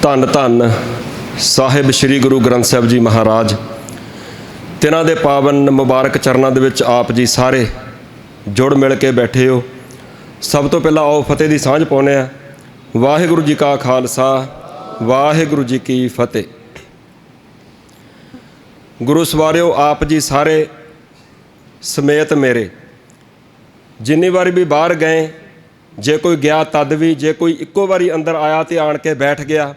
ਧੰਨ ਧੰਨ ਸਾਹਿਬ ਸ੍ਰੀ ਗੁਰੂ ਗ੍ਰੰਥ ਸਾਹਿਬ ਜੀ ਮਹਾਰਾਜ। ਤਿਨਾਂ ਦੇ ਪਾਵਨ ਮੁਬਾਰਕ ਚਰਨਾਂ ਦੇ ਵਿੱਚ ਆਪ ਜੀ ਸਾਰੇ ਜੁੜ ਮਿਲ ਕੇ ਬੈਠੇ ਹੋ। ਸਭ ਤੋਂ ਪਹਿਲਾਂ ਆਓ ਫਤਿਹ ਦੀ ਸਾਂਝ ਪਾਉਂਦੇ ਹਾਂ। ਵਾਹਿਗੁਰੂ ਜੀ ਕਾ ਖਾਲਸਾ, ਵਾਹਿਗੁਰੂ ਜੀ ਕੀ ਫਤਿਹ। ਗੁਰੂ ਸਵਾਰਿਓ, ਆਪ ਜੀ ਸਾਰੇ ਸਮੇਤ ਮੇਰੇ ਜਿੰਨੀ ਵਾਰੀ ਵੀ ਬਾਹਰ ਗਏ, ਜੇ ਕੋਈ ਗਿਆ ਤਦ ਵੀ, ਜੇ ਕੋਈ ਇੱਕੋ ਵਾਰੀ ਅੰਦਰ ਆਇਆ ਤੇ ਆਣ ਕੇ ਬੈਠ ਗਿਆ,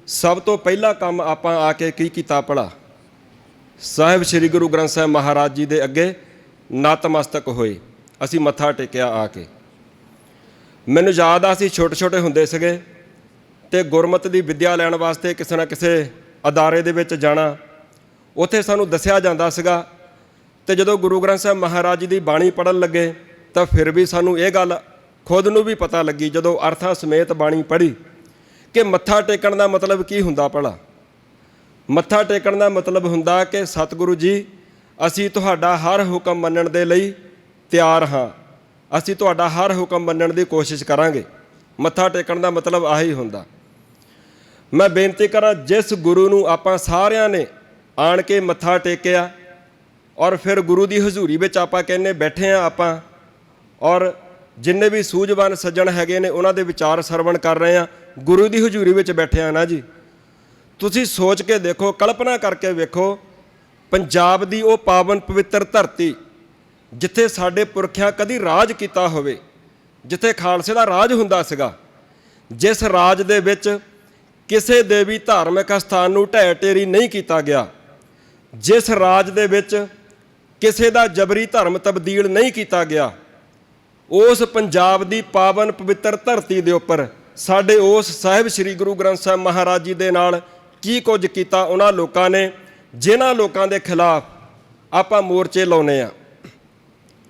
ਸਭ ਤੋਂ ਪਹਿਲਾ ਕੰਮ ਆਪਾਂ ਆ ਕੇ ਕੀ ਕੀਤਾ ਭਲਾ? ਸਾਹਿਬ ਸ੍ਰੀ ਗੁਰੂ ਗ੍ਰੰਥ ਸਾਹਿਬ ਮਹਾਰਾਜ ਜੀ ਦੇ ਅੱਗੇ ਨਤਮਸਤਕ ਹੋਏ। ਅਸੀਂ ਮੱਥਾ ਟੇਕਿਆ ਆ ਕੇ। ਮੈਨੂੰ ਯਾਦ ਆ, ਅਸੀਂ ਛੋਟੇ ਛੋਟੇ ਹੁੰਦੇ ਸੀਗੇ ਅਤੇ ਗੁਰਮਤਿ ਦੀ ਵਿੱਦਿਆ ਲੈਣ ਵਾਸਤੇ ਕਿਸੇ ਨਾ ਕਿਸੇ ਅਦਾਰੇ ਦੇ ਵਿੱਚ ਜਾਣਾ। ਉੱਥੇ ਸਾਨੂੰ ਦੱਸਿਆ ਜਾਂਦਾ ਸੀਗਾ, ਅਤੇ ਜਦੋਂ ਗੁਰੂ ਗ੍ਰੰਥ ਸਾਹਿਬ ਮਹਾਰਾਜ ਜੀ ਦੀ ਬਾਣੀ ਪੜ੍ਹਨ ਲੱਗੇ ਤਾਂ ਫਿਰ ਵੀ ਸਾਨੂੰ ਇਹ ਗੱਲ ਖੁਦ ਨੂੰ ਵੀ ਪਤਾ ਲੱਗੀ, ਜਦੋਂ ਅਰਥਾਂ ਸਮੇਤ ਬਾਣੀ ਪੜ੍ਹੀ, ਕਿ ਮੱਥਾ ਟੇਕਣ ਦਾ ਮਤਲਬ ਕੀ ਹੁੰਦਾ ਭਲਾ? ਮੱਥਾ ਟੇਕਣ ਦਾ ਮਤਲਬ ਹੁੰਦਾ ਕਿ ਸਤਿਗੁਰੂ ਜੀ, ਅਸੀਂ ਤੁਹਾਡਾ ਹਰ ਹੁਕਮ ਮੰਨਣ ਦੇ ਲਈ ਤਿਆਰ ਹਾਂ, ਅਸੀਂ ਤੁਹਾਡਾ ਹਰ ਹੁਕਮ ਮੰਨਣ ਦੀ ਕੋਸ਼ਿਸ਼ ਕਰਾਂਗੇ। ਮੱਥਾ ਟੇਕਣ ਦਾ ਮਤਲਬ ਆਹੀ ਹੁੰਦਾ। ਮੈਂ ਬੇਨਤੀ ਕਰਾਂ, ਜਿਸ ਗੁਰੂ ਨੂੰ ਆਪਾਂ ਸਾਰਿਆਂ ਨੇ ਆਣ ਕੇ ਮੱਥਾ ਟੇਕਿਆ ਔਰ ਫਿਰ ਗੁਰੂ ਦੀ ਹਜ਼ੂਰੀ ਵਿੱਚ ਆਪਾਂ ਕਹਿੰਦੇ ਬੈਠੇ ਹਾਂ ਆਪਾਂ, ਔਰ ਜਿੰਨੇ ਵੀ ਸੂਝਵਾਨ ਸੱਜਣ ਹੈਗੇ ਨੇ ਉਹਨਾਂ ਦੇ ਵਿਚਾਰ ਸਰਵਣ ਕਰ ਰਹੇ ਹਾਂ, ਗੁਰੂ ਦੀ ਹਜ਼ੂਰੀ ਵਿੱਚ ਬੈਠੇ ਹਾਂ ਨਾ ਜੀ। ਤੁਸੀਂ ਸੋਚ ਕੇ ਦੇਖੋ, ਕਲਪਨਾ ਕਰਕੇ ਵੇਖੋ, ਪੰਜਾਬ ਦੀ ਉਹ ਪਾਵਨ ਪਵਿੱਤਰ ਧਰਤੀ ਜਿੱਥੇ ਸਾਡੇ ਪੁਰਖਿਆਂ ਕਦੀ ਰਾਜ ਕੀਤਾ ਹੋਵੇ, ਜਿੱਥੇ ਖਾਲਸੇ ਦਾ ਰਾਜ ਹੁੰਦਾ ਸੀਗਾ, ਜਿਸ ਰਾਜ ਦੇ ਵਿੱਚ ਕਿਸੇ ਦੇ ਵੀ ਧਾਰਮਿਕ ਅਸਥਾਨ ਨੂੰ ਢਹਿ ਢੇਰੀ ਨਹੀਂ ਕੀਤਾ ਗਿਆ, ਜਿਸ ਰਾਜ ਦੇ ਵਿੱਚ ਕਿਸੇ ਦਾ ਜਬਰੀ ਧਰਮ ਤਬਦੀਲ ਨਹੀਂ ਕੀਤਾ ਗਿਆ, ਉਸ ਪੰਜਾਬ ਦੀ ਪਾਵਨ ਪਵਿੱਤਰ ਧਰਤੀ ਦੇ ਉੱਪਰ ਸਾਡੇ ਉਸ ਸਾਹਿਬ ਸ੍ਰੀ ਗੁਰੂ ਗ੍ਰੰਥ ਸਾਹਿਬ ਮਹਾਰਾਜ ਜੀ ਦੇ ਨਾਲ ਕੀ ਕੁਝ ਕੀਤਾ ਉਹਨਾਂ ਲੋਕਾਂ ਨੇ, ਜਿਨ੍ਹਾਂ ਲੋਕਾਂ ਦੇ ਖਿਲਾਫ ਆਪਾਂ ਮੋਰਚੇ ਲਾਉਂਦੇ ਹਾਂ।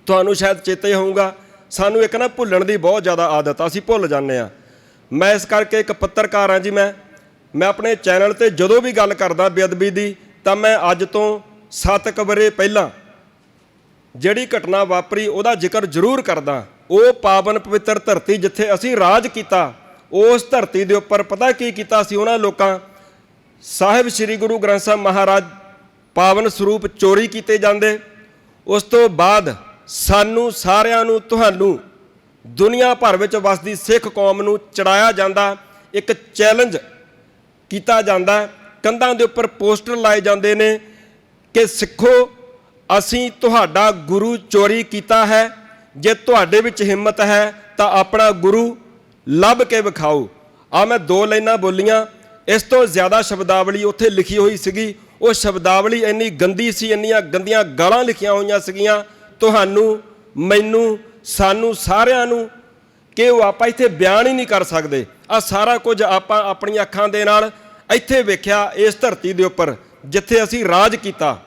ਤੁਹਾਨੂੰ ਸ਼ਾਇਦ ਚੇਤੇ ਹੋਊਗਾ, ਸਾਨੂੰ ਇੱਕ ਨਾ ਭੁੱਲਣ ਦੀ ਬਹੁਤ ਜ਼ਿਆਦਾ ਆਦਤ ਆ, ਅਸੀਂ ਭੁੱਲ ਜਾਂਦੇ ਹਾਂ। ਮੈਂ ਇਸ ਕਰਕੇ ਇੱਕ ਪੱਤਰਕਾਰ ਹਾਂ ਜੀ। ਮੈਂ ਆਪਣੇ ਚੈਨਲ 'ਤੇ ਜਦੋਂ ਵੀ ਗੱਲ ਕਰਦਾ ਬੇਅਦਬੀ ਦੀ, ਤਾਂ ਮੈਂ ਅੱਜ ਤੋਂ 7 ਵਰ੍ਹੇ ਪਹਿਲਾਂ ਜਿਹੜੀ ਘਟਨਾ ਵਾਪਰੀ ਉਹਦਾ ਜ਼ਿਕਰ ਜ਼ਰੂਰ ਕਰਦਾ। ਉਹ ਪਾਵਨ ਪਵਿੱਤਰ ਧਰਤੀ ਜਿੱਥੇ ਅਸੀਂ ਰਾਜ ਕੀਤਾ, ਉਸ ਧਰਤੀ ਦੇ ਉੱਪਰ ਪਤਾ ਕੀ ਕੀਤਾ ਸੀ ਉਹਨਾਂ ਲੋਕਾਂ? ਸਾਹਿਬ ਸ੍ਰੀ ਗੁਰੂ ਗ੍ਰੰਥ ਸਾਹਿਬ ਮਹਾਰਾਜ ਪਾਵਨ ਸਰੂਪ ਚੋਰੀ ਕੀਤੇ ਜਾਂਦੇ। ਉਸ ਤੋਂ ਬਾਅਦ ਸਾਨੂੰ ਸਾਰਿਆਂ ਨੂੰ, ਤੁਹਾਨੂੰ, ਦੁਨੀਆ ਭਰ ਵਿੱਚ ਵਸਦੀ ਸਿੱਖ ਕੌਮ ਨੂੰ ਚੜਾਇਆ ਜਾਂਦਾ, ਇੱਕ ਚੈਲੰਜ ਕੀਤਾ ਜਾਂਦਾ, ਕੰਧਾਂ ਦੇ ਉੱਪਰ ਪੋਸਟਰ ਲਾਏ ਜਾਂਦੇ ਨੇ ਕਿ ਸਿੱਖੋ, ਅਸੀਂ ਤੁਹਾਡਾ ਗੁਰੂ ਚੋਰੀ ਕੀਤਾ ਹੈ, ਜੇ ਤੁਹਾਡੇ ਵਿੱਚ ਹਿੰਮਤ ਹੈ ਤਾਂ ਆਪਣਾ ਗੁਰੂ ਲੱਭ ਕੇ ਵਿਖਾਓ। ਆ ਮੈਂ 2 ਲਾਈਨਾਂ ਬੋਲੀਆਂ, ਇਸ ਤੋਂ ਜ਼ਿਆਦਾ ਸ਼ਬਦਾਵਲੀ ਉੱਥੇ ਲਿਖੀ ਹੋਈ ਸੀਗੀ। ਉਹ ਸ਼ਬਦਾਵਲੀ ਇੰਨੀ ਗੰਦੀ ਸੀ, ਇੰਨੀਆਂ ਗੰਦੀਆਂ ਗਾਲਾਂ ਲਿਖੀਆਂ ਹੋਈਆਂ ਸੀਗੀਆਂ ਤੁਹਾਨੂੰ, ਮੈਨੂੰ, ਸਾਨੂੰ ਸਾਰਿਆਂ ਨੂੰ, ਕਿ ਉਹ ਆਪਾਂ ਇੱਥੇ ਬਿਆਨ ਹੀ ਨਹੀਂ ਕਰ ਸਕਦੇ। ਆ ਸਾਰਾ ਕੁਝ ਆਪਾਂ ਆਪਣੀਆਂ ਅੱਖਾਂ ਦੇ ਨਾਲ ਇੱਥੇ ਵੇਖਿਆ, ਇਸ ਧਰਤੀ ਦੇ ਉੱਪਰ ਜਿੱਥੇ ਅਸੀਂ ਰਾਜ ਕੀਤਾ।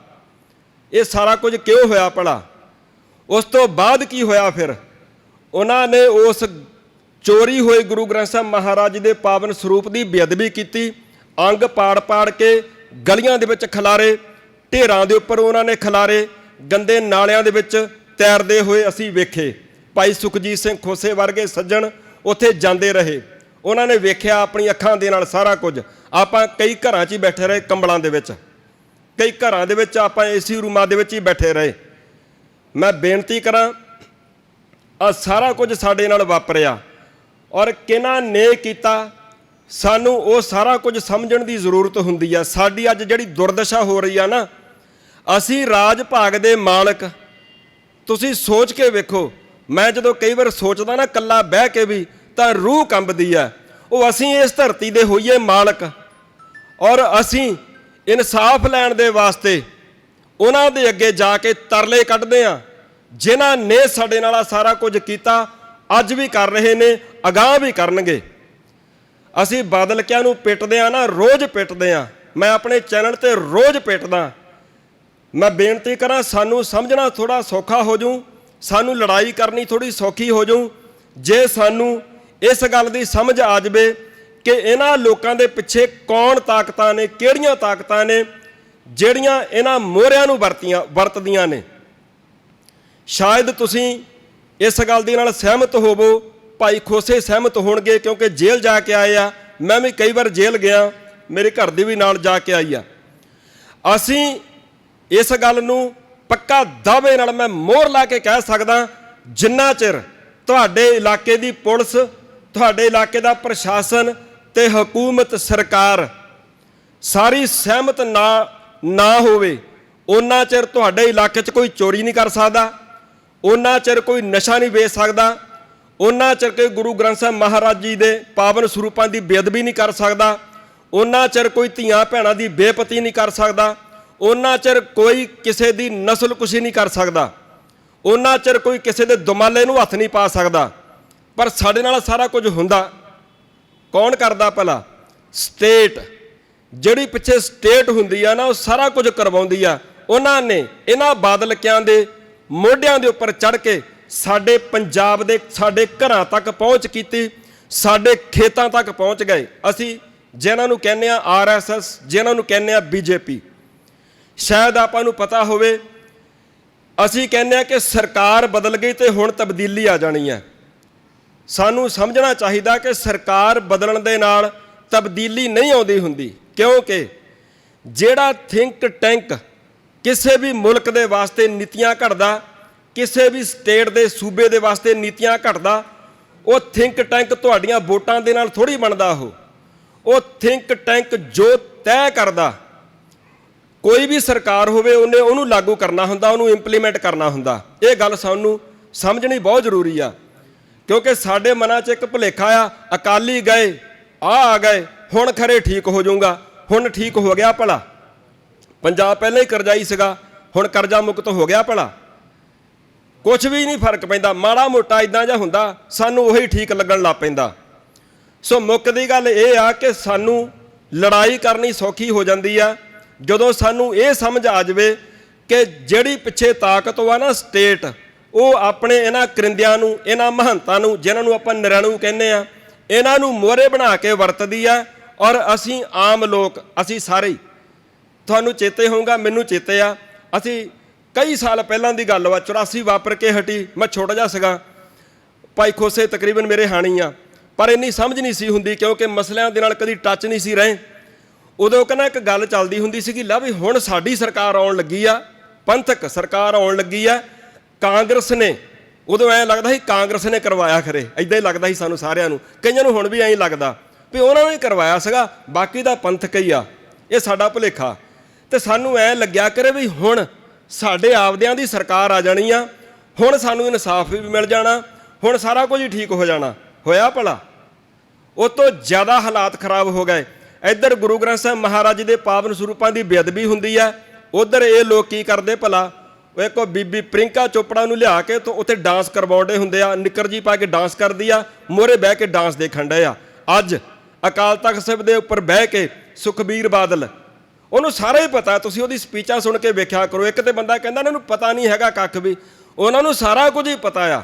ਇਹ ਸਾਰਾ ਕੁਝ ਕਿਉਂ ਹੋਇਆ ਭਲਾ? ਉਸ ਤੋਂ ਬਾਅਦ ਕੀ ਹੋਇਆ ਫਿਰ? ਉਹਨਾਂ ਨੇ ਉਸ ਚੋਰੀ ਹੋਏ ਗੁਰੂ ਗ੍ਰੰਥ ਸਾਹਿਬ ਮਹਾਰਾਜ ਦੇ ਪਾਵਨ ਸਰੂਪ ਦੀ ਬੇਅਦਬੀ ਕੀਤੀ। ਅੰਗ ਪਾੜ ਪਾੜ ਕੇ ਗਲੀਆਂ ਦੇ ਵਿੱਚ ਖਿਲਾਰੇ, ਢੇਰਾਂ ਦੇ ਉੱਪਰ ਉਹਨਾਂ ਨੇ ਖਿਲਾਰੇ, ਗੰਦੇ ਨਾਲਿਆਂ ਦੇ ਵਿੱਚ ਤੈਰਦੇ ਹੋਏ ਅਸੀਂ ਵੇਖੇ। ਭਾਈ ਸੁਖਜੀਤ ਸਿੰਘ ਖੋਸੇ ਵਰਗੇ ਸੱਜਣ ਉੱਥੇ ਜਾਂਦੇ ਰਹੇ, ਉਹਨਾਂ ਨੇ ਵੇਖਿਆ ਆਪਣੀ ਅੱਖਾਂ ਦੇ ਨਾਲ ਸਾਰਾ ਕੁਝ। ਆਪਾਂ ਕਈ ਘਰਾਂ 'ਚ ਹੀ ਬੈਠੇ ਰਹੇ, ਕੰਬਲਾਂ ਦੇ ਵਿੱਚ, ਕਈ ਘਰਾਂ ਦੇ ਵਿੱਚ ਆਪਾਂ ਏਸੀ ਰੂਮਾਂ ਦੇ ਵਿੱਚ ਹੀ ਬੈਠੇ ਰਹੇ। ਮੈਂ ਬੇਨਤੀ ਕਰਾਂ, ਆ ਸਾਰਾ ਕੁਝ ਸਾਡੇ ਨਾਲ ਵਾਪਰਿਆ ਔਰ ਕਿਹਨਾਂ ਨੇ ਕੀਤਾ, ਸਾਨੂੰ ਉਹ ਸਾਰਾ ਕੁਝ ਸਮਝਣ ਦੀ ਜ਼ਰੂਰਤ ਹੁੰਦੀ ਆ। ਸਾਡੀ ਅੱਜ ਜਿਹੜੀ ਦੁਰਦਸ਼ਾ ਹੋ ਰਹੀ ਆ ਨਾ, ਅਸੀਂ ਰਾਜ ਭਾਗ ਦੇ ਮਾਲਕ। ਤੁਸੀਂ ਸੋਚ ਕੇ ਵੇਖੋ, ਮੈਂ ਜਦੋਂ ਕਈ ਵਾਰ ਸੋਚਦਾ ਨਾ ਇਕੱਲਾ ਬਹਿ ਕੇ ਵੀ, ਤਾਂ ਰੂਹ ਕੰਬਦੀ ਆ। ਉਹ ਅਸੀਂ ਇਸ ਧਰਤੀ ਦੇ ਹੋਈਏ ਮਾਲਕ, ਔਰ ਅਸੀਂ ਇਨਸਾਫ ਲੈਣ ਦੇ ਵਾਸਤੇ ਉਹਨਾਂ ਦੇ ਅੱਗੇ ਜਾ ਕੇ ਤਰਲੇ ਕੱਢਦੇ ਹਾਂ, ਜਿਨ੍ਹਾਂ ਨੇ ਸਾਡੇ ਨਾਲ ਆ ਸਾਰਾ ਕੁਝ ਕੀਤਾ, ਅੱਜ ਵੀ ਕਰ ਰਹੇ ਨੇ, ਅਗਾਂਹ ਵੀ ਕਰਨਗੇ। ਅਸੀਂ ਬਾਦਲਕਿਆਂ ਨੂੰ ਪਿੱਟਦੇ ਹਾਂ ਨਾ, ਰੋਜ਼ ਪਿੱਟਦੇ ਹਾਂ। ਮੈਂ ਆਪਣੇ ਚੈਨਲ 'ਤੇ ਰੋਜ਼ ਪਿੱਟਦਾ। ਮੈਂ ਬੇਨਤੀ ਕਰਾਂ, ਸਾਨੂੰ ਸਮਝਣਾ ਥੋੜ੍ਹਾ ਸੌਖਾ ਹੋ ਜਾਊ, ਸਾਨੂੰ ਲੜਾਈ ਕਰਨੀ ਥੋੜ੍ਹੀ ਸੌਖੀ ਹੋ ਜਾਊ, ਜੇ ਸਾਨੂੰ ਇਸ ਗੱਲ ਦੀ ਸਮਝ ਆ ਜਾਵੇ ਕਿ ਇਹਨਾਂ ਲੋਕਾਂ ਦੇ ਪਿੱਛੇ ਕੌਣ ਤਾਕਤਾਂ ਨੇ, ਕਿਹੜੀਆਂ ਤਾਕਤਾਂ ਨੇ ਜਿਹੜੀਆਂ ਇਹਨਾਂ ਮੋਹਰਿਆਂ ਨੂੰ ਵਰਤਦੀਆਂ ਨੇ। ਸ਼ਾਇਦ ਤੁਸੀਂ ਇਸ ਗੱਲ ਦੇ ਨਾਲ ਸਹਿਮਤ ਹੋਵੋ, ਭਾਈ ਖੋਸੇ ਸਹਿਮਤ ਹੋਣਗੇ, ਕਿਉਂਕਿ ਜੇਲ੍ਹ ਜਾ ਕੇ ਆਏ ਆ, मैं भी कई बार जेल गया, मेरे घर दी भी नाल जाके आई आ। ਅਸੀਂ इस गल नूं पक्का दावे नाल मैं मोहर ला के कह सकदा, जिन्ना चिर तुहाडे इलाके दी पुलिस, तुहाडे इलाके दा प्रशासन ते हुकूमत सरकार सारी सहमत ना होवे, उन्ना चिर तुहाडे इलाके 'च कोई चोरी नहीं कर सकदा, उन्ना चिर कोई नशा नहीं ਵੇਚ ਸਕਦਾ, उन्ना चिर कोई गुरु ग्रंथ साहिब महाराज जी के पावन ਸਰੂਪਾਂ की बेअदबी नहीं कर सकता, उन्ना चिर कोई ਧੀਆਂ ਭੈਣਾਂ की बेपती नहीं कर सकता, उन्ना चिर कोई किसी की नस्ल कुशी नहीं कर सकता, उन्ना चिर कोई किसी के दुमाले नूं हथ नहीं पा सकता। पर साडे नाल सारा कुछ हुंदा कौन करदा? भला स्टेट, जिहड़ी पिछे स्टेट हुंदी आ ना, वो सारा कुछ करवाउंदी आ। उन्हां ने इन्हां बादलकियां दे मोढियां दे उपर चढ़ के साडे पंजाब दे साडे घरां तक पहुँच कीती, साडे खेतां तक पहुँच गए। असीं जिन्हां नूं कहने आ RSS, जिन्हां नूं कहने आ BJP, शायद आपां नूं पता होवे, असीं कहने आ कि सरकार बदल गई तो हुण तब्दीली आ जानी है। सानूं समझना चाहिदा कि सरकार बदलण दे नाल तब्दीली नहीं आउंदी हुंदी, क्योंकि जिहड़ा थिंक टैंक किसी भी मुल्क दे वास्ते नीतियां घड़दा, किसी भी स्टेट दे सूबे दे वास्ते नीतियां घड़दा, वो थिंक टैंक तुहाडीआं वोटां दे नाल थोड़ी बनदा। वो थिंक टैंक जो तय करदा, कोई भी सरकार होवे उन्हें उन्होंने लागू करना हुंदा, उन्होंने इंप्लीमेंट करना हुंदा। ये गल सानूं समझनी बहुत जरूरी आ, क्योंकि साडे मनां 'च एक भुलेखा आ, अकाली गए आ गए हुण खरे ठीक हो जाऊंगा, हुण ठीक हो गया भला, पंजाब पहले ही करजाई सीगा हुण करजा मुक्त हो गया भला, कुछ भी नहीं फर्क पैंदा, माड़ा मोटा इदां जिहा हुंदा, सानूं उही ठीक लगण लग पैंदा। सो मुक्कदी गल इह आ कि सानूं लड़ाई करनी सौखी हो जांदी आ ਜਦੋਂ ਸਾਨੂੰ ਇਹ ਸਮਝ ਆ ਜਾਵੇ ਕਿ ਜਿਹੜੀ ਪਿੱਛੇ ਤਾਕਤ ਵਾ ਨਾ ਸਟੇਟ, ਉਹ ਆਪਣੇ ਇਹਨਾਂ ਕਰਿੰਦਿਆਂ ਨੂੰ, ਇਹਨਾਂ ਮਹੰਤਾਂ ਨੂੰ, ਜਿਨ੍ਹਾਂ ਨੂੰ ਆਪਾਂ ਨਿਰਣੂ ਕਹਿੰਦੇ ਆ, ਇਹਨਾਂ ਨੂੰ ਮੋਹਰੇ ਬਣਾ ਕੇ ਵਰਤਦੀ ਆ। ਔਰ ਅਸੀਂ ਆਮ ਲੋਕ, ਅਸੀਂ ਸਾਰੇ, ਤੁਹਾਨੂੰ ਚੇਤੇ ਹੋਊਗਾ, ਮੈਨੂੰ ਚੇਤੇ ਆ, ਅਸੀਂ ਕਈ ਸਾਲ ਪਹਿਲਾਂ ਦੀ ਗੱਲ ਵਾ, 84 ਵਾਪਰ ਕੇ ਹਟੀ, ਮੈਂ ਛੋਟਾ ਜਿਹਾ ਸੀਗਾ, ਭਾਈ ਖੋਸੇ ਤਕਰੀਬਨ ਮੇਰੇ ਹਾਣੀ ਆ, ਪਰ ਇੰਨੀ ਸਮਝ ਨਹੀਂ ਸੀ ਹੁੰਦੀ ਕਿਉਂਕਿ ਮਸਲਿਆਂ ਦੇ ਨਾਲ ਕਦੀ ਟੱਚ ਨਹੀਂ ਸੀ ਰਹੇ। ਉਦੋਂ ਕਹਿੰਦਾ ਇੱਕ ਗੱਲ ਚੱਲਦੀ ਹੁੰਦੀ ਸੀਗੀ, ਲਾ ਵੀ ਹੁਣ ਸਾਡੀ ਸਰਕਾਰ ਆਉਣ ਲੱਗੀ ਆ, ਪੰਥਕ ਸਰਕਾਰ ਆਉਣ ਲੱਗੀ ਆ, ਕਾਂਗਰਸ ਨੇ, ਉਦੋਂ ਐਂ ਲੱਗਦਾ ਸੀ ਕਾਂਗਰਸ ਨੇ ਕਰਵਾਇਆ ਖਰੇ, ਇੱਦਾਂ ਹੀ ਲੱਗਦਾ ਸੀ ਸਾਨੂੰ ਸਾਰਿਆਂ ਨੂੰ, ਕਈਆਂ ਨੂੰ ਹੁਣ ਵੀ ਐਂ ਹੀ ਲੱਗਦਾ ਵੀ ਉਹਨਾਂ ਨੇ ਕਰਵਾਇਆ ਸੀਗਾ, ਬਾਕੀ ਦਾ ਪੰਥਕ ਹੀ ਆ। ਇਹ ਸਾਡਾ ਭੁਲੇਖਾ, ਤੇ ਸਾਨੂੰ ਐਂ ਲੱਗਿਆ ਕਰੇ ਵੀ ਹੁਣ ਸਾਡੇ ਆਪਦਿਆਂ ਦੀ ਸਰਕਾਰ ਆ ਜਾਣੀ ਆ, ਹੁਣ ਸਾਨੂੰ ਇਨਸਾਫ ਵੀ ਮਿਲ ਜਾਣਾ, ਹੁਣ ਸਾਰਾ ਕੁਝ ਹੀ ਠੀਕ ਹੋ ਜਾਣਾ। ਹੋਇਆ ਭਲਾ? ਉਹ ਤੋਂ ਜ਼ਿਆਦਾ ਹਾਲਾਤ ਖਰਾਬ ਹੋ ਗਏ। ਇੱਧਰ ਗੁਰੂ ਗ੍ਰੰਥ ਸਾਹਿਬ ਮਹਾਰਾਜ ਦੇ ਪਾਵਨ ਸਰੂਪਾਂ ਦੀ ਬੇਅਦਬੀ ਹੁੰਦੀ ਆ, ਉੱਧਰ ਇਹ ਲੋਕ ਕੀ ਕਰਦੇ ਭਲਾ? ਉਹ ਇੱਕ ਬੀਬੀ ਪ੍ਰਿੰਕਾ ਚੋਪੜਾ ਨੂੰ ਲਿਆ ਕੇ ਤੋਂ ਉੱਥੇ ਡਾਂਸ ਕਰਵਾਉਂਦੇ ਹੁੰਦੇ ਆ, ਨਿੱਕਰ ਜੀ ਪਾ ਕੇ ਡਾਂਸ ਕਰਦੀ ਆ, ਮੋਹਰੇ ਬਹਿ ਕੇ ਡਾਂਸ ਦੇਖਣ ਡਏ ਆ। ਅੱਜ ਅਕਾਲ ਤਖਤ ਸਾਹਿਬ ਦੇ ਉੱਪਰ ਬਹਿ ਕੇ ਸੁਖਬੀਰ ਬਾਦਲ, ਉਹਨੂੰ ਸਾਰਾ ਹੀ ਪਤਾ, ਤੁਸੀਂ ਉਹਦੀ ਸਪੀਚਾਂ ਸੁਣ ਕੇ ਵੇਖਿਆ ਕਰੋ। ਇੱਕ ਤੇ ਬੰਦਾ ਕਹਿੰਦਾ ਇਹਨਾਂ ਨੂੰ ਪਤਾ ਨਹੀਂ ਹੈਗਾ ਕੱਖ ਵੀ, ਉਹਨਾਂ ਨੂੰ ਸਾਰਾ ਕੁਝ ਹੀ ਪਤਾ ਆ।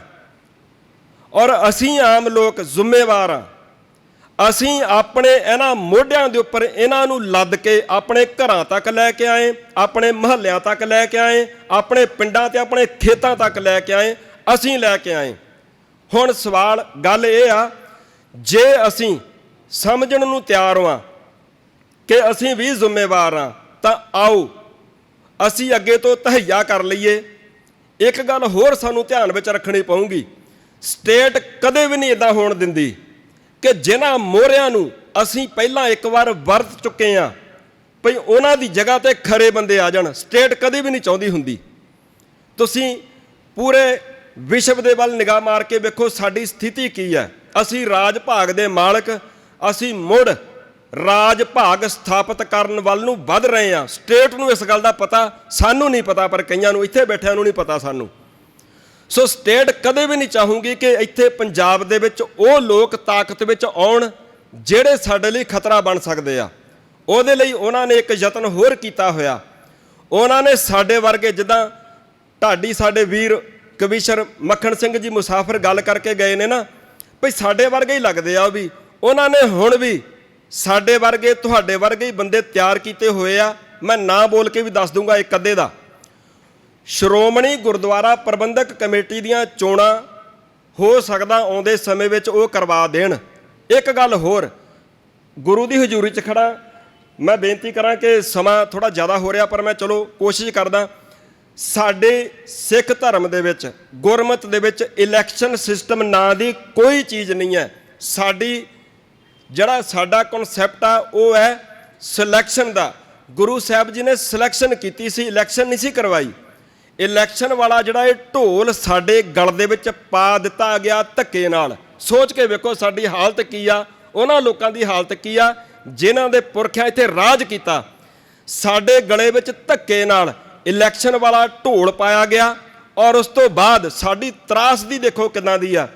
ਔਰ ਅਸੀਂ ਆਮ ਲੋਕ ਜ਼ਿੰਮੇਵਾਰ ਆ, ਅਸੀਂ ਆਪਣੇ ਇਹਨਾਂ ਮੋਢਿਆਂ ਦੇ ਉੱਪਰ ਇਹਨਾਂ ਨੂੰ ਲੱਦ ਕੇ ਆਪਣੇ ਘਰਾਂ ਤੱਕ ਲੈ ਕੇ ਆਏ, ਆਪਣੇ ਮੁਹੱਲਿਆਂ ਤੱਕ ਲੈ ਕੇ ਆਏ, ਆਪਣੇ ਪਿੰਡਾਂ ਤੇ ਆਪਣੇ ਖੇਤਾਂ ਤੱਕ ਲੈ ਕੇ ਆਏ, ਅਸੀਂ ਲੈ ਕੇ ਆਏ। ਹੁਣ ਸਵਾਲ ਗੱਲ ਇਹ ਆ, ਜੇ ਅਸੀਂ ਸਮਝਣ ਨੂੰ ਤਿਆਰ ਹਾਂ ਕਿ ਅਸੀਂ ਵੀ ਜ਼ਿੰਮੇਵਾਰ ਹਾਂ, ਤਾਂ ਆਓ ਅਸੀਂ ਅੱਗੇ ਤੋਂ ਤਹਈਆ ਕਰ ਲਈਏ। ਇੱਕ ਗੱਲ ਹੋਰ ਸਾਨੂੰ ਧਿਆਨ ਵਿੱਚ ਰੱਖਣੀ ਪਊਗੀ, ਸਟੇਟ ਕਦੇ ਵੀ ਨਹੀਂ ਇੱਦਾਂ ਹੋਣ ਦਿੰਦੀ ਕਿ ਜਿਨ੍ਹਾਂ ਮੋਹਰਿਆਂ ਨੂੰ ਅਸੀਂ ਪਹਿਲਾਂ ਇੱਕ ਵਾਰ ਵਰਤ ਚੁੱਕੇ ਹਾਂ ਭਈ ਉਹਨਾਂ ਦੀ ਜਗ੍ਹਾ 'ਤੇ ਖਰੇ ਬੰਦੇ ਆ ਜਾਣ। ਸਟੇਟ ਕਦੇ ਵੀ ਨਹੀਂ ਚਾਹੁੰਦੀ ਹੁੰਦੀ। ਤੁਸੀਂ ਪੂਰੇ ਵਿਸ਼ਵ ਦੇ ਵੱਲ ਨਿਗਾਹ ਮਾਰ ਕੇ ਵੇਖੋ ਸਾਡੀ ਸਥਿਤੀ ਕੀ ਹੈ। ਅਸੀਂ ਰਾਜ ਭਾਗ ਦੇ ਮਾਲਕ, ਅਸੀਂ ਮੁੜ ਰਾਜ ਭਾਗ ਸਥਾਪਿਤ ਕਰਨ ਵੱਲ ਨੂੰ ਵੱਧ ਰਹੇ ਹਾਂ। ਸਟੇਟ ਨੂੰ ਇਸ ਗੱਲ ਦਾ ਪਤਾ, ਸਾਨੂੰ ਨਹੀਂ ਪਤਾ, ਪਰ ਕਈਆਂ ਨੂੰ ਇੱਥੇ ਬੈਠਿਆਂ ਨੂੰ ਨਹੀਂ ਪਤਾ ਸਾਨੂੰ। ਸੋ ਸਟੇਟ ਕਦੇ ਵੀ ਨਹੀਂ ਚਾਹੂਗੀ ਕਿ ਇੱਥੇ ਪੰਜਾਬ ਦੇ ਵਿੱਚ ਉਹ ਲੋਕ ਤਾਕਤ ਵਿੱਚ ਆਉਣ ਜਿਹੜੇ ਸਾਡੇ ਲਈ ਖਤਰਾ ਬਣ ਸਕਦੇ ਆ। ਉਹਦੇ ਲਈ ਉਹਨਾਂ ਨੇ ਇੱਕ ਯਤਨ ਹੋਰ ਕੀਤਾ ਹੋਇਆ। ਉਹਨਾਂ ਨੇ ਸਾਡੇ ਵਰਗੇ, ਜਿੱਦਾਂ ਢਾਡੀ ਸਾਡੇ ਵੀਰ ਕਵੀਸ਼ਰ ਮੱਖਣ ਸਿੰਘ ਜੀ ਮੁਸਾਫਰ ਗੱਲ ਕਰਕੇ ਗਏ ਨੇ ਨਾ, ਭਈ ਸਾਡੇ ਵਰਗੇ ਹੀ ਲੱਗਦੇ ਆ ਉਹ ਵੀ। ਉਹਨਾਂ ਨੇ ਹੁਣ ਵੀ ਸਾਡੇ ਵਰਗੇ, ਤੁਹਾਡੇ ਵਰਗੇ ਹੀ ਬੰਦੇ ਤਿਆਰ ਕੀਤੇ ਹੋਏ ਆ। ਮੈਂ ਨਾਂ ਬੋਲ ਕੇ ਵੀ ਦੱਸ ਦੂੰਗਾ ਇੱਕ ਅੱਧੇ ਦਾ। ਸ਼੍ਰੋਮਣੀ ਗੁਰਦੁਆਰਾ ਪ੍ਰਬੰਧਕ ਕਮੇਟੀ ਦੀਆਂ ਚੋਣਾਂ ਹੋ ਸਕਦਾ ਆਉਂਦੇ ਸਮੇਂ ਵਿੱਚ ਉਹ ਕਰਵਾ ਦੇਣ। ਇੱਕ ਗੱਲ ਹੋਰ, ਗੁਰੂ ਦੀ ਹਜ਼ੂਰੀ 'ਚ ਖੜਾ। ਮੈਂ ਬੇਨਤੀ ਕਰਾਂ ਕਿ ਸਮਾਂ ਥੋੜ੍ਹਾ ਜ਼ਿਆਦਾ ਹੋ ਰਿਹਾ, ਪਰ ਮੈਂ ਚਲੋ ਕੋਸ਼ਿਸ਼ ਕਰਦਾ। ਸਾਡੇ ਸਿੱਖ ਧਰਮ ਦੇ ਵਿੱਚ, ਗੁਰਮਤ ਦੇ ਵਿੱਚ ਇਲੈਕਸ਼ਨ ਸਿਸਟਮ ਨਾਂ ਦੀ ਕੋਈ ਚੀਜ਼ ਨਹੀਂ ਹੈ। ਜਿਹੜਾ ਸਾਡਾ ਕਨਸੈਪਟ ਆ ਉਹ ਹੈ ਸਿਲੈਕਸ਼ਨ ਦਾ। ਗੁਰੂ ਸਾਹਿਬ ਜੀ ਨੇ ਸਿਲੈਕਸ਼ਨ ਕੀਤੀ ਸੀ, ਇਲੈਕਸ਼ਨ ਨਹੀਂ ਸੀ ਕਰਵਾਈ। ਇਲੈਕਸ਼ਨ ਵਾਲਾ ਜਿਹੜਾ ਇਹ ਢੋਲ ਸਾਡੇ ਗਲ ਦੇ ਵਿੱਚ ਪਾ ਦਿੱਤਾ ਗਿਆ ਧੱਕੇ ਨਾਲ। ਸੋਚ ਕੇ ਵੇਖੋ ਸਾਡੀ ਹਾਲਤ ਕੀ ਆ, ਉਹਨਾਂ ਲੋਕਾਂ ਦੀ ਹਾਲਤ ਕੀ ਆ ਜਿਨ੍ਹਾਂ ਦੇ ਪੁਰਖਿਆਂ ਇੱਥੇ ਰਾਜ ਕੀਤਾ। ਸਾਡੇ ਗਲੇ ਵਿੱਚ ਧੱਕੇ ਨਾਲ ਇਲੈਕਸ਼ਨ ਵਾਲਾ ਢੋਲ ਪਾਇਆ ਗਿਆ, ਔਰ ਉਸ ਤੋਂ ਬਾਅਦ ਸਾਡੀ ਤਰਾਸਦੀ ਦੇਖੋ ਕਿੱਦਾਂ ਦੀ ਆ।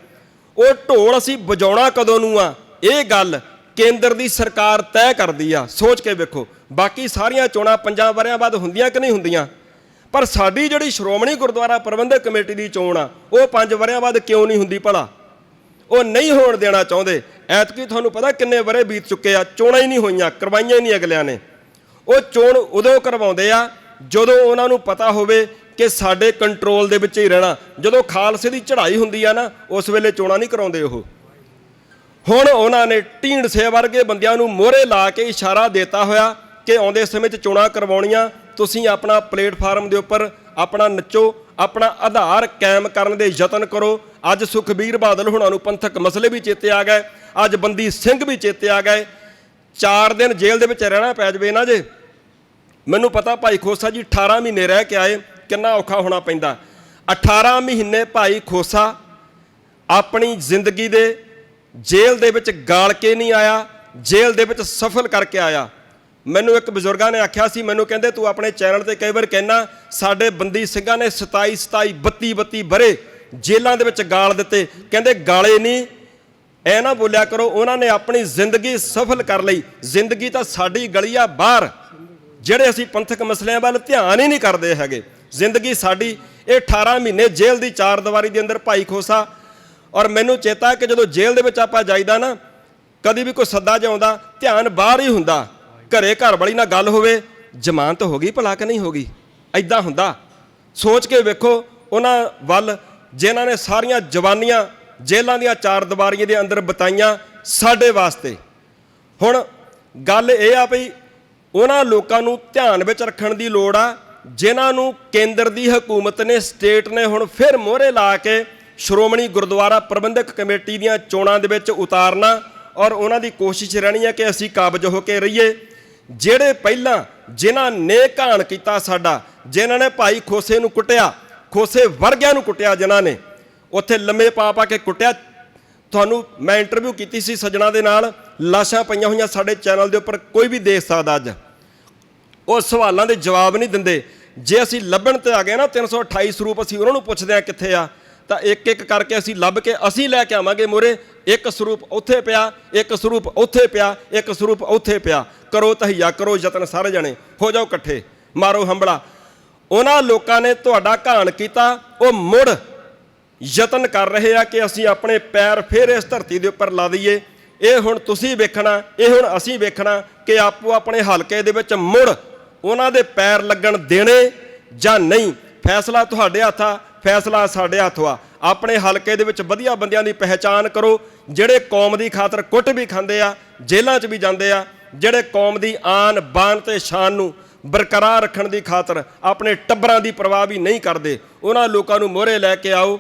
ਉਹ ਢੋਲ ਅਸੀਂ ਵਜਾਉਣਾ ਕਦੋਂ ਨੂੰ ਆ, ਇਹ ਗੱਲ ਕੇਂਦਰ ਦੀ ਸਰਕਾਰ ਤੈਅ ਕਰਦੀ ਆ। ਸੋਚ ਕੇ ਵੇਖੋ, ਬਾਕੀ ਸਾਰੀਆਂ ਚੋਣਾਂ 5 ਵਰ੍ਹਿਆਂ ਬਾਅਦ ਹੁੰਦੀਆਂ ਕਿ ਨਹੀਂ ਹੁੰਦੀਆਂ, ਪਰ ਸਾਡੀ ਜਿਹੜੀ ਸ਼੍ਰੋਮਣੀ ਗੁਰਦੁਆਰਾ ਪ੍ਰਬੰਧਕ ਕਮੇਟੀ ਦੀ ਚੋਣ ਆ ਉਹ 5 ਵਰ੍ਹਿਆਂ ਬਾਅਦ ਕਿਉਂ ਨਹੀਂ ਹੁੰਦੀ ਭਲਾ? ਉਹ ਨਹੀਂ ਹੋਣ ਦੇਣਾ ਚਾਹੁੰਦੇ। ਐਤਕੀ ਤੁਹਾਨੂੰ ਪਤਾ ਕਿੰਨੇ ਵਰ੍ਹੇ ਬੀਤ ਚੁੱਕੇ ਆ, ਚੋਣਾਂ ਹੀ ਨਹੀਂ ਹੋਈਆਂ, ਕਰਵਾਈਆਂ ਹੀ ਨਹੀਂ ਅਗਲਿਆਂ ਨੇ। ਉਹ ਚੋਣ ਉਦੋਂ ਕਰਵਾਉਂਦੇ ਆ ਜਦੋਂ ਉਹਨਾਂ ਨੂੰ ਪਤਾ ਹੋਵੇ ਕਿ ਸਾਡੇ ਕੰਟਰੋਲ ਦੇ ਵਿੱਚ ਹੀ ਰਹਿਣਾ। ਜਦੋਂ ਖਾਲਸੇ ਦੀ ਚੜ੍ਹਾਈ ਹੁੰਦੀ ਆ ਨਾ, ਉਸ ਵੇਲੇ ਚੋਣਾਂ ਨਹੀਂ ਕਰਾਉਂਦੇ ਉਹ। ਹੁਣ ਉਹਨਾਂ ਨੇ ਢੀਂਡਸੇ ਵਰਗੇ ਬੰਦਿਆਂ ਨੂੰ ਮੋਹਰੇ ਲਾ ਕੇ ਇਸ਼ਾਰਾ ਦਿੱਤਾ ਹੋਇਆ ਕਿ ਆਉਂਦੇ ਸਮੇਂ 'ਚ ਚੋਣਾਂ ਕਰਵਾਉਣੀਆਂ, ਤੁਸੀਂ ਆਪਣਾ ਪਲੇਟਫਾਰਮ ਦੇ ਉੱਪਰ ਆਪਣਾ ਨੱਚੋ, ਆਪਣਾ ਆਧਾਰ ਕਾਇਮ ਕਰਨ ਦੇ ਯਤਨ ਕਰੋ। ਅੱਜ ਸੁਖਬੀਰ ਬਾਦਲ ਹੁਣਾਂ ਨੂੰ ਪੰਥਕ ਮਸਲੇ ਵੀ ਚੇਤੇ ਆ ਗਏ, ਅੱਜ ਬੰਦੀ ਸਿੰਘ ਵੀ ਚੇਤੇ ਆ ਗਏ। 4 ਦਿਨ ਜੇਲ੍ਹ ਦੇ ਵਿੱਚ ਰਹਿਣਾ ਪੈ ਜਾਵੇ ਨਾ ਜੇ। ਮੈਨੂੰ ਪਤਾ ਭਾਈ ਖੋਸਾ ਜੀ 18 ਮਹੀਨੇ ਰਹਿ ਕੇ ਆਏ, ਕਿੰਨਾ ਔਖਾ ਹੋਣਾ ਪੈਂਦਾ। 18 ਮਹੀਨੇ ਭਾਈ ਖੋਸਾ ਆਪਣੀ ਜ਼ਿੰਦਗੀ ਦੇ ਜੇਲ੍ਹ ਦੇ ਵਿੱਚ ਗਾਲ ਕੇ ਨਹੀਂ ਆਇਆ, ਜੇਲ੍ਹ ਦੇ ਵਿੱਚ ਸਫਲ ਕਰਕੇ ਆਇਆ। ਮੈਨੂੰ ਇੱਕ ਬਜ਼ੁਰਗਾਂ ਨੇ ਆਖਿਆ ਸੀ, ਮੈਨੂੰ ਕਹਿੰਦੇ ਤੂੰ ਆਪਣੇ ਚੈਨਲ ਤੇ ਕਈ ਵਾਰ ਕਹਿਣਾ ਸਾਡੇ ਬੰਦੀ ਸਿੰਘਾਂ ਨੇ 27 32 ਵਰ੍ਹੇ ਜੇਲ੍ਹਾਂ ਦੇ ਵਿੱਚ ਗਾਲ ਦਿੱਤੇ। ਕਹਿੰਦੇ ਗਾਲੇ ਨਹੀਂ, ਐ ਨਾ ਬੋਲਿਆ ਕਰੋ। ਉਹਨਾਂ ਨੇ ਆਪਣੀ ਜ਼ਿੰਦਗੀ ਸਫਲ ਕਰ ਲਈ। ਜ਼ਿੰਦਗੀ ਤਾਂ ਸਾਡੀ ਗਲੀ ਆ ਬਾਹਰ, ਜਿਹੜੇ ਅਸੀਂ ਪੰਥਕ ਮਸਲਿਆਂ ਵੱਲ ਧਿਆਨ ਹੀ ਨਹੀਂ ਕਰਦੇ ਹੈਗੇ। ਜ਼ਿੰਦਗੀ ਸਾਡੀ ਇਹ 18 ਮਹੀਨੇ ਜੇਲ੍ਹ ਦੀ 4 ਦੀਵਾਰੀ ਦੇ ਅੰਦਰ ਭਾਈ ਖੋਸਾ। ਔਰ ਮੈਨੂੰ ਚੇਤਾ ਕਿ ਜਦੋਂ ਜੇਲ੍ਹ ਦੇ ਵਿੱਚ ਆਪਾਂ ਜਾਈਦਾ ਨਾ, ਕਦੀ ਵੀ ਕੋਈ ਸੱਦਾ ਜਿਹਾ ਆਉਂਦਾ, ਧਿਆਨ ਬਾਹਰ ਹੀ ਹੁੰਦਾ। ਘਰੇ ਘਰ ਵਾਲੀ ਨਾਲ ਗੱਲ ਹੋਵੇ, ਜ਼ਮਾਨਤ ਹੋ ਗਈ ਭਲਾ ਕਿ ਨਹੀਂ ਹੋ ਗਈ, ਐਦਾਂ ਹੁੰਦਾ। ਸੋਚ ਕੇ ਵੇਖੋ ਉਹਨਾਂ ਵੱਲ ਜਿਨ੍ਹਾਂ ਨੇ ਸਾਰੀਆਂ ਜਵਾਨੀਆਂ ਜੇਲ੍ਹਾਂ ਦੀਆਂ 4 ਦੀਵਾਰੀਆਂ ਦੇ ਅੰਦਰ ਬਿਤਾਈਆਂ ਸਾਡੇ ਵਾਸਤੇ। ਹੁਣ ਗੱਲ ਇਹ ਆ ਭਈ ਉਹਨਾਂ ਲੋਕਾਂ ਨੂੰ ਧਿਆਨ ਵਿੱਚ ਰੱਖਣ ਦੀ ਲੋੜ ਆ ਜਿਨ੍ਹਾਂ ਨੂੰ ਕੇਂਦਰ ਦੀ ਹਕੂਮਤ ਨੇ, ਸਟੇਟ ਨੇ ਹੁਣ ਫਿਰ ਮੋਹਰੇ ਲਾ ਕੇ ਸ਼੍ਰੋਮਣੀ ਗੁਰਦੁਆਰਾ ਪ੍ਰਬੰਧਕ ਕਮੇਟੀ ਦੀਆਂ ਚੋਣਾਂ ਦੇ ਵਿੱਚ ਉਤਾਰਨਾ। ਔਰ ਉਹਨਾਂ ਦੀ ਕੋਸ਼ਿਸ਼ ਰਹਿਣੀ ਹੈ ਕਿ ਅਸੀਂ ਕਾਬਜ਼ ਹੋ ਕੇ ਰਹੀਏ। ਜਿਹੜੇ ਪਹਿਲਾਂ ਜਿਨ੍ਹਾਂ ਨੇ ਘਾਣ ਕੀਤਾ ਸਾਡਾ, ਜਿਨ੍ਹਾਂ ਨੇ ਭਾਈ ਖੋਸੇ ਨੂੰ ਕੁੱਟਿਆ, ਖੋਸੇ ਵਰਗਿਆਂ ਨੂੰ ਕੁੱਟਿਆ, ਜਿਨ੍ਹਾਂ ਨੇ ਉੱਥੇ ਲੰਮੇ ਪਾ ਕੇ ਕੁੱਟਿਆ। ਤੁਹਾਨੂੰ ਮੈਂ ਇੰਟਰਵਿਊ ਕੀਤੀ ਸੀ ਸੱਜਣਾ ਦੇ ਨਾਲ, ਲਾਸ਼ਾਂ ਪਈਆਂ ਹੋਈਆਂ ਸਾਡੇ ਚੈਨਲ ਦੇ ਉੱਪਰ, ਕੋਈ ਵੀ ਦੇਖ ਸਕਦਾ ਅੱਜ। ਉਹ ਸਵਾਲਾਂ ਦੇ ਜਵਾਬ ਨਹੀਂ ਦਿੰਦੇ। ਜੇ ਅਸੀਂ ਲੱਭਣ ਤੇ ਆ ਗਏ ਨਾ 328 ਸਰੂਪ, ਅਸੀਂ ਉਹਨਾਂ ਨੂੰ ਪੁੱਛਦੇ ਹਾਂ ਕਿੱਥੇ ਆ, ਤਾਂ ਇੱਕ ਇੱਕ ਕਰਕੇ ਅਸੀਂ ਲੱਭ ਕੇ ਅਸੀਂ ਲੈ ਕੇ ਆਵਾਂਗੇ ਮੋਰੇ। ਇੱਕ ਸਰੂਪ ਉੱਥੇ ਪਿਆ, ਇੱਕ ਸਰੂਪ ਉੱਥੇ ਪਿਆ, ਇੱਕ ਸਰੂਪ ਉੱਥੇ ਪਿਆ। ਕਰੋ ਤਹੀਆ, ਕਰੋ ਯਤਨ, ਸਾਰੇ ਜਣੇ ਹੋ ਜਾਓ ਇਕੱਠੇ, ਮਾਰੋ ਹੰਬਲਾ। ਉਹਨਾਂ ਲੋਕਾਂ ਨੇ ਤੁਹਾਡਾ ਘਾਣ ਕੀਤਾ, ਉਹ ਮੁੜ ਯਤਨ ਕਰ ਰਹੇ ਆ ਕਿ ਅਸੀਂ ਆਪਣੇ ਪੈਰ ਫੇਰ ਇਸ ਧਰਤੀ ਦੇ ਉੱਪਰ ਲਾ ਦਈਏ। ਇਹ ਹੁਣ ਤੁਸੀਂ ਵੇਖਣਾ, ਇਹ ਹੁਣ ਅਸੀਂ ਵੇਖਣਾ ਕਿ ਆਪੋ ਆਪਣੇ ਹਲਕੇ ਦੇ ਵਿੱਚ ਮੁੜ ਉਹਨਾਂ ਦੇ ਪੈਰ ਲੱਗਣ ਦੇਣੇ ਜਾਂ ਨਹੀਂ। ਫੈਸਲਾ ਤੁਹਾਡੇ ਹੱਥ ਆ, ਫੈਸਲਾ ਸਾਡੇ ਹੱਥ ਆ। ਆਪਣੇ ਹਲਕੇ ਦੇ ਵਿੱਚ ਵਧੀਆ ਬੰਦਿਆਂ ਦੀ ਪਹਿਚਾਣ ਕਰੋ, ਜਿਹੜੇ ਕੌਮ ਦੀ ਖਾਤਰ ਕੁੱਟ ਵੀ ਖਾਂਦੇ ਆ, ਜੇਲ੍ਹਾਂ 'ਚ ਵੀ ਜਾਂਦੇ ਆ, ਜਿਹੜੇ ਕੌਮ ਦੀ ਆਨ ਬਾਨ ਤੇ ਸ਼ਾਨ ਨੂੰ ਬਰਕਰਾਰ ਰੱਖਣ ਦੀ ਖਾਤਰ ਆਪਣੇ ਟੱਬਰਾਂ ਦੀ ਪਰਵਾਹ ਵੀ ਨਹੀਂ ਕਰਦੇ। ਉਹਨਾਂ ਲੋਕਾਂ ਨੂੰ ਮੋਹਰੇ ਲੈ ਕੇ ਆਓ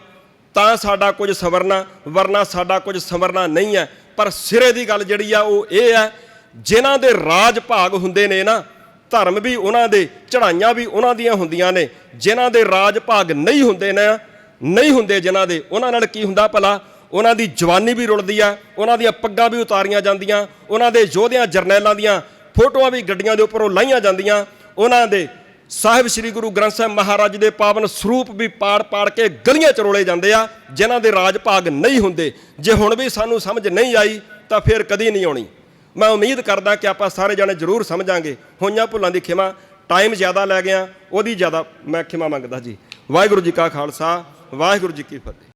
ਤਾਂ ਸਾਡਾ ਕੁਝ ਸੰਵਰਨਾ, ਵਰਨਾ ਸਾਡਾ ਕੁਝ ਸੰਵਰਨਾ ਨਹੀਂ ਹੈ। ਪਰ ਸਿਰੇ ਦੀ ਗੱਲ ਜਿਹੜੀ ਆ ਉਹ ਇਹ ਹੈ, ਜਿਨ੍ਹਾਂ ਦੇ ਰਾਜ ਭਾਗ ਹੁੰਦੇ ਨੇ ਨਾ, ਧਰਮ ਵੀ ਉਹਨਾਂ ਦੇ, ਚੜ੍ਹਾਈਆਂ ਵੀ ਉਹਨਾਂ ਦੀਆਂ ਹੁੰਦੀਆਂ ਨੇ। ਜਿਨ੍ਹਾਂ ਦੇ ਰਾਜ ਭਾਗ ਨਹੀਂ ਹੁੰਦੇ ਨਾ, ਨਹੀਂ ਹੁੰਦੇ ਜਿਨ੍ਹਾਂ ਦੇ, ਉਹਨਾਂ ਨਾਲ ਕੀ ਹੁੰਦਾ ਭਲਾ? ਉਹਨਾਂ ਦੀ ਜਵਾਨੀ ਵੀ ਰੁਲਦੀ ਆ, ਉਹਨਾਂ ਦੀਆਂ ਪੱਗਾਂ ਵੀ ਉਤਾਰੀਆਂ ਜਾਂਦੀਆਂ, ਉਹਨਾਂ ਦੇ ਯੋਧਿਆਂ ਜਰਨੈਲਾਂ ਦੀਆਂ ਫੋਟੋਆਂ ਵੀ ਗੱਡੀਆਂ ਦੇ ਉੱਪਰੋਂ ਲਾਈਆਂ ਜਾਂਦੀਆਂ, ਉਹਨਾਂ ਦੇ ਸਾਹਿਬ ਸ੍ਰੀ ਗੁਰੂ ਗ੍ਰੰਥ ਸਾਹਿਬ ਮਹਾਰਾਜ ਦੇ ਪਾਵਨ ਸਰੂਪ ਵੀ ਪਾੜ ਕੇ ਗਲੀਆਂ 'ਚ ਰੋਲੇ ਜਾਂਦੇ ਆ, ਜਿਨ੍ਹਾਂ ਦੇ ਰਾਜ ਭਾਗ ਨਹੀਂ ਹੁੰਦੇ। ਜੇ ਹੁਣ ਵੀ ਸਾਨੂੰ ਸਮਝ ਨਹੀਂ ਆਈ ਤਾਂ ਫਿਰ ਕਦੀ ਨਹੀਂ ਆਉਣੀ। ਮੈਂ ਉਮੀਦ ਕਰਦਾ ਕਿ ਆਪਾਂ ਸਾਰੇ ਜਾਣੇ ਜ਼ਰੂਰ ਸਮਝਾਂਗੇ। ਹੋਈਆਂ ਭੁੱਲਾਂ ਦੀ ਖਿਮਾ, ਟਾਈਮ ਜ਼ਿਆਦਾ ਲੈ ਗਿਆ, ਉਹਦੀ ਜ਼ਿਆਦਾ ਮੈਂ ਖਿਮਾ ਮੰਗਦਾ ਜੀ। ਵਾਹਿਗੁਰੂ ਜੀ ਕਾ ਖਾਲਸਾ, ਵਾਹਿਗੁਰੂ ਜੀ ਕੀ ਫਤਿਹ।